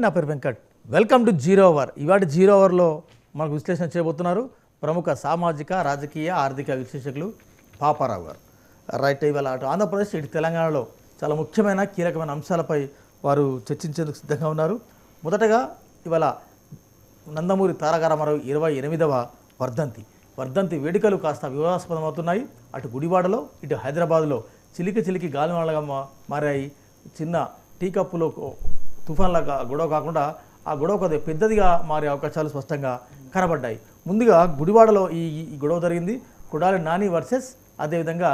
నా పేరు Venkat. Welcome to zero hour. ఇవాటి జీరో అవర్లో మనకు విశ్లేషణ చేయబోతున్నారు ప్రముఖ సామాజిక రాజకీయ ఆర్థిక విశ్లేషకులు పాపారావు గారు. రైట్, ఇవాళ అటు ఆంధ్రప్రదేశ్ ఇటు తెలంగాణలో చాలా ముఖ్యమైన కీలకమైన అంశాలపై వారు చర్చించేందుకు సిద్ధంగా ఉన్నారు. మొదటగా ఇవాళ నందమూరి తారక రామారావు 28వ వర్ధంతి వేడుకలు కాస్త వివాదాస్పదమవుతున్నాయి. అటు గుడివాడలో ఇటు హైదరాబాద్లో చిలికి గాలివానలుగా మారాయి. చిన్న టీ కప్పులో తుఫాన్లాగా గొడవ కాకుండా ఆ గొడవ కొద్దిగా పెద్దదిగా మారే అవకాశాలు స్పష్టంగా కనబడ్డాయి. ముందుగా గుడివాడలో ఈ గొడవ జరిగింది. కొడాలి నాని వర్సెస్ అదేవిధంగా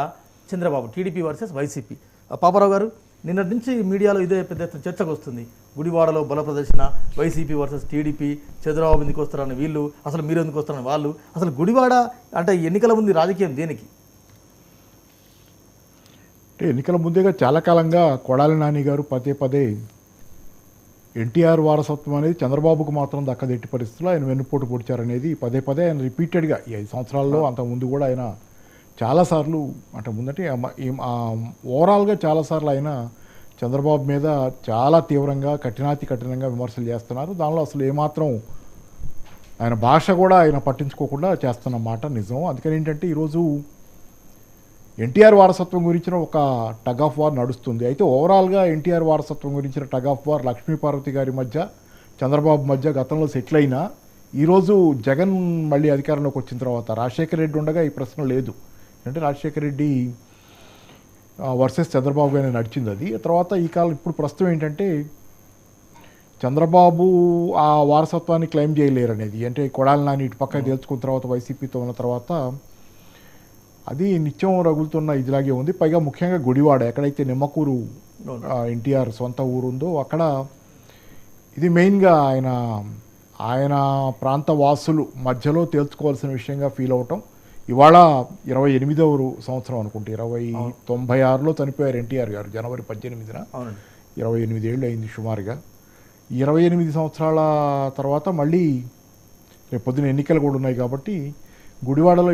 Chandrababu, TDP versus YCP. Paparao గారు, నిన్నటి నుంచి మీడియాలో ఇదే పెద్ద ఎత్తున చర్చకు వస్తుంది. గుడివాడలో బల ప్రదర్శన, వైసీపీ వర్సెస్ టీడీపీ, చంద్రబాబు ఎందుకు వస్తారని వీళ్ళు, అసలు మీరు ఎందుకు వస్తారని వాళ్ళు. అసలు గుడివాడ అంటే ఎన్నికల ముందు రాజకీయం దేనికి? అంటే ఎన్నికల ముందేగా చాలా కాలంగా కొడాలి నాని గారు పదే ఎన్టీఆర్ వారసత్వం అనేది చంద్రబాబుకు మాత్రం దక్కదెట్టి పరిస్థితుల్లో ఆయన వెన్నుపోటు పొడిచారనేది పదే ఆయన రిపీటెడ్గా ఈ 5 సంవత్సరాల్లో అంతకుముందు కూడా ఆయన చాలాసార్లు, అంటే ముందంటే ఓవరాల్గా చాలాసార్లు ఆయన చంద్రబాబు మీద చాలా తీవ్రంగా కఠినంగా విమర్శలు చేస్తున్నారు. దానిలో అసలు ఏమాత్రం ఆయన భాష కూడా ఆయన పట్టించుకోకుండా చేస్తున్న మాట నిజం. అందుకని ఏంటంటే ఈరోజు ఎన్టీఆర్ వారసత్వం గురించిన ఒక టగ్ ఆఫ్ వార్ నడుస్తుంది. అయితే ఓవరాల్గా ఎన్టీఆర్ వారసత్వం గురించిన టగ్ ఆఫ్ వార్ లక్ష్మీపార్వతి గారి మధ్య, చంద్రబాబు మధ్య గతంలో సెటిల్ అయినా ఈరోజు జగన్ మళ్ళీ అధికారంలోకి వచ్చిన తర్వాత రాజశేఖర రెడ్డి ఉండగా ఈ ప్రశ్న లేదు. అంటే రాజశేఖర రెడ్డి వర్సెస్ చంద్రబాబు గారిని నడిచింది అది. తర్వాత ఈ కాలం ఇప్పుడు ప్రస్తుతం ఏంటంటే చంద్రబాబు ఆ వారసత్వాన్ని క్లెయిమ్ చేయలేరు అనేది. అంటే కొడాలి నాని ఇటు పక్క తేల్చుకున్న తర్వాత వైసీపీతో ఉన్న తర్వాత అది నిత్యం రగులుతున్న ఇదిలాగే ఉంది. పైగా ముఖ్యంగా గుడివాడ, ఎక్కడైతే నిమ్మకూరు ఎన్టీఆర్ సొంత ఊరు ఉందో అక్కడ ఇది మెయిన్గా ఆయన ప్రాంత వాసులు మధ్యలో తేల్చుకోవాల్సిన విషయంగా ఫీల్ అవటం. ఇవాళ 28వ సంవత్సరం అనుకుంటే 1996లో చనిపోయారు ఎన్టీఆర్ గారు జనవరి 18న. 28 ఏళ్ళు అయింది సుమారుగా. 28 సంవత్సరాల తర్వాత మళ్ళీ రేపు పొద్దున ఎన్నికలు కూడా ఉన్నాయి కాబట్టి గుడివాడలో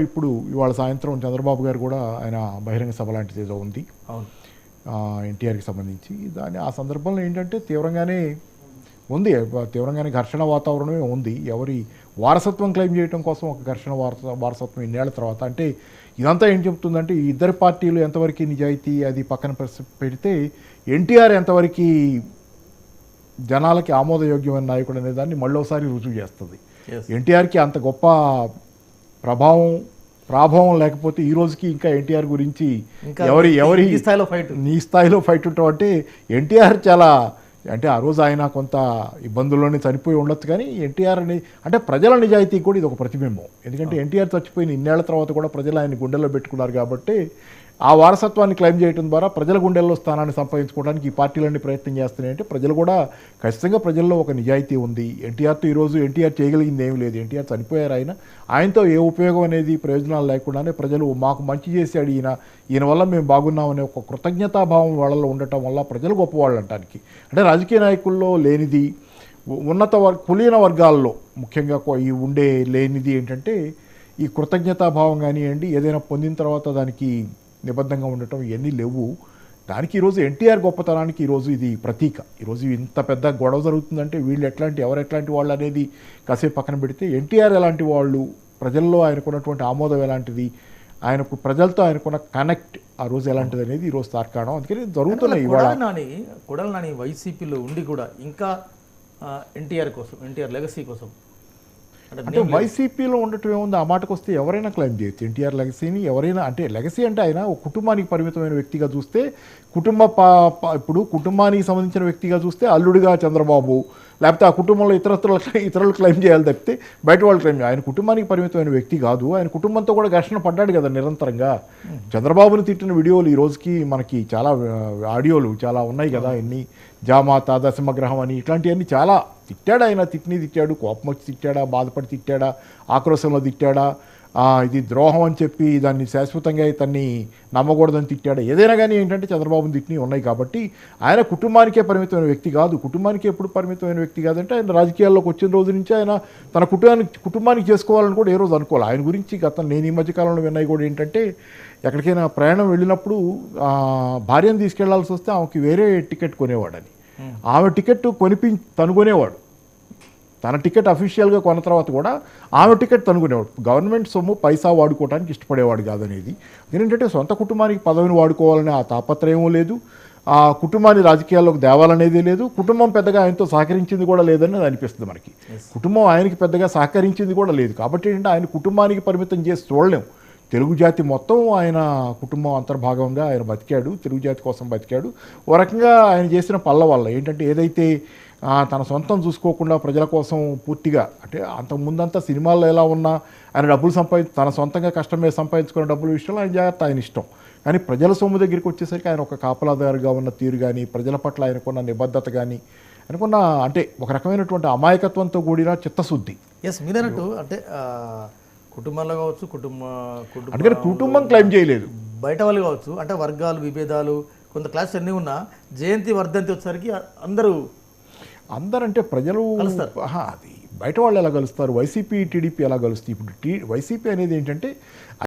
ఇవాళ సాయంత్రం చంద్రబాబు గారు కూడా ఆయన బహిరంగ సభ లాంటిది ఏదో ఉంది ఎన్టీఆర్కి సంబంధించి. ఆ సందర్భంలో ఏంటంటే తీవ్రంగానే ఘర్షణ వాతావరణమే ఉంది. ఎవరి వారసత్వం క్లెయిమ్ చేయడం కోసం ఒక ఘర్షణ వారసత్వం ఇన్నేళ్ల తర్వాత. అంటే ఇదంతా ఏం చెప్తుందంటే ఈ ఇద్దరు పార్టీలు ఎంతవరకు నిజాయితీ అది పక్కన పెడితే ఎన్టీఆర్ ఎంతవరకు జనాలకి ఆమోదయోగ్యమైన నాయకుడు అనే దాన్ని మళ్ళోసారి రుజువు చేస్తుంది. ఎన్టీఆర్కి అంత గొప్ప ప్రాభావం లేకపోతే ఈ రోజుకి ఇంకా ఎన్టీఆర్ గురించి ఎవరి నీ స్థాయిలో ఫైట్ ఉంటాం అంటే ఎన్టీఆర్ చాలా, అంటే ఆ రోజు ఆయన కొంత ఇబ్బందుల్లోనే చనిపోయి ఉండొచ్చు కానీ ఎన్టీఆర్ అంటే ప్రజల నిజాయితీ కూడా ఇది ఒక ప్రతిబింబం. ఎందుకంటే ఎన్టీఆర్ చచ్చిపోయిన ఇన్నేళ్ల తర్వాత కూడా ప్రజలు ఆయన గుండెల్లో పెట్టుకున్నారు కాబట్టి ఆ వారసత్వాన్ని క్లెయిమ్ చేయడం ద్వారా ప్రజల గుండెల్లో స్థానాన్ని సంపాదించుకోవడానికి ఈ పార్టీలన్నీ ప్రయత్నం చేస్తున్నాయంటే ప్రజలు కూడా ఖచ్చితంగా ప్రజల్లో ఒక నిజాయితీ ఉంది. ఎన్టీఆర్తో ఈరోజు ఎన్టీఆర్ చేయగలిగింది ఏమీ లేదు. ఎన్టీఆర్ చనిపోయారు. ఆయనతో ఏ ఉపయోగం అనేది ప్రయోజనాలు లేకుండానే ప్రజలు మాకు మంచి చేశాడు ఈయన వల్ల మేము బాగున్నామనే ఒక కృతజ్ఞతాభావం వాళ్ళలో ఉండటం వల్ల ప్రజలు గొప్పవాళ్ళు అంటానికి. అంటే రాజకీయ నాయకుల్లో లేనిది కులీన వర్గాల్లో ముఖ్యంగా లేనిది ఏంటంటే ఈ కృతజ్ఞతాభావం కానివ్వండి, ఏదైనా పొందిన తర్వాత దానికి నిబద్ధంగా ఉండటం, ఇవన్నీ లేవు. దానికి ఈరోజు ఎన్టీఆర్ గొప్పతనానికి ఈరోజు ఇది ప్రతీక. ఈరోజు ఇంత పెద్ద గొడవ జరుగుతుందంటే వీళ్ళు ఎవరు ఎట్లాంటి వాళ్ళు అనేది కాసేపు పక్కన పెడితే ఎన్టీఆర్ ఎలాంటి వాళ్ళు, ప్రజల్లో ఆయనకున్నటువంటి ఆమోదం ఎలాంటిది, ప్రజలతో ఆయనకున్న కనెక్ట్ ఆ రోజు ఎలాంటిది అనేది ఈరోజు తార్కాణం. అందుకని జరుగుతున్నాయి. కొడాలి నాని వైసీపీలో ఉండి కూడా ఇంకా ఎన్టీఆర్ లెగసీ కోసం అంటే వైసీపీలో ఉండటం ఏముంది, ఆ మాటకు వస్తే ఎవరైనా క్లెయిమ్ చేయొచ్చు ఎన్టీఆర్ లెగసీని. ఎవరైనా అంటే లెగసీ అంటే ఆయన ఒక కుటుంబానికి పరిమితమైన వ్యక్తిగా చూస్తే ఇప్పుడు కుటుంబానికి సంబంధించిన వ్యక్తిగా చూస్తే అల్లుడిగా చంద్రబాబు, లేకపోతే ఆ కుటుంబంలో ఇతరులు క్లెయిమ్ చేయాలి తప్పితే బయట వాళ్ళు క్లెయిమ్ చేయాలి. ఆయన కుటుంబానికి పరిమితమైన వ్యక్తి కాదు. ఆయన కుటుంబంతో కూడా ఘర్షణ పడ్డాడు కదా నిరంతరంగా. చంద్రబాబుని తిట్టిన వీడియోలు ఈ రోజుకి మనకి చాలా ఆడియోలు చాలా ఉన్నాయి కదా. ఎన్ని జామాత, దశమగ్రహం అని ఇట్లాంటివన్నీ చాలా తిట్టాడు ఆయన. తిట్టాడు, కోపం వచ్చి తిట్టాడా, బాధపడి తిట్టాడా, ఆక్రోశంలో తిట్టాడా, ఇది ద్రోహం అని చెప్పి దాన్ని శాశ్వతంగా ఇతన్ని నమ్మకూడదని తిట్టాడు. ఏదైనా కానీ ఏంటంటే చంద్రబాబుని తిట్టినవి ఉన్నాయి కాబట్టి ఆయన కుటుంబానికే పరిమితమైన వ్యక్తి కాదు. కుటుంబానికి ఎప్పుడు పరిమితమైన వ్యక్తి కాదంటే ఆయన రాజకీయాల్లోకి వచ్చిన రోజు నుంచి ఆయన తన కుటుంబానికి చేసుకోవాలని కూడా ఏ రోజు అనుకోవాలి. ఆయన గురించి నేను ఈ మధ్యకాలంలో విన్నాయి కూడా ఏంటంటే ఎక్కడికైనా ప్రయాణం వెళ్ళినప్పుడు భార్యను తీసుకెళ్లాల్సి వస్తే ఆమెకి వేరే టికెట్ కొనేవాడని. ఆమె టికెట్ తనుగొనేవాడు. తన టికెట్ అఫీషియల్గా కొన్న తర్వాత కూడా ఆమె టికెట్ తనుకునేవాడు. గవర్నమెంట్ సొమ్ము పైసా వాడుకోవడానికి ఇష్టపడేవాడు కాదనేది. ఏంటంటే సొంత కుటుంబానికి పదవిని వాడుకోవాలనే ఆ తాపత్రయం లేదు, ఆ కుటుంబాన్ని రాజకీయాల్లోకి తేవాలనేది లేదు, కుటుంబం పెద్దగా ఆయనతో సహకరించింది కూడా లేదని అనిపిస్తుంది మనకి. కుటుంబం ఆయనకి పెద్దగా సహకరించింది కూడా లేదు. కాబట్టి ఏంటంటే ఆయన కుటుంబానికి పరిమితం చేసి చూడలేం. తెలుగు జాతి మొత్తం ఆయన కుటుంబం అంతర్భాగంగా ఆయన బతికాడు, తెలుగు జాతి కోసం బతికాడు. ఓ రకంగా ఆయన చేసిన పళ్ళ వల్ల ఏంటంటే ఏదైతే తన సొంతం చూసుకోకుండా ప్రజల కోసం పూర్తిగా అంటే అంతకుముందంతా సినిమాల్లో ఎలా ఉన్నా ఆయన డబ్బులు తన సొంతంగా కష్టం మీద సంపాదించుకున్న డబ్బుల విషయంలో ఆయన జాగ్రత్త ఆయన ఇష్టం. కానీ ప్రజల సొమ్ము దగ్గరికి వచ్చేసరికి ఆయన ఒక కాపలాదారుగా ఉన్న తీరు కానీ, ప్రజల పట్ల ఆయనకున్న నిబద్ధత కానీ, అనుకున్న అంటే ఒక రకమైనటువంటి అమాయకత్వంతో కూడిన చిత్తశుద్ధి. ఎస్, మీరన్నట్టు అంటే కుటుంబంలో కావచ్చు, అందుకని కుటుంబం క్లెయిమ్ చేయలేదు, బయట వాళ్ళు కావచ్చు, అంటే వర్గాలు విభేదాలు కొంత క్లాస్ అన్నీ ఉన్నా జయంతి వర్ధంతి వచ్చేసరికి అందరంటే ప్రజలు అది బయట వాళ్ళు ఎలా కలుస్తారు, వైసీపీ టీడీపీ ఎలా కలుస్తాయి. ఇప్పుడు వైసీపీ అనేది ఏంటంటే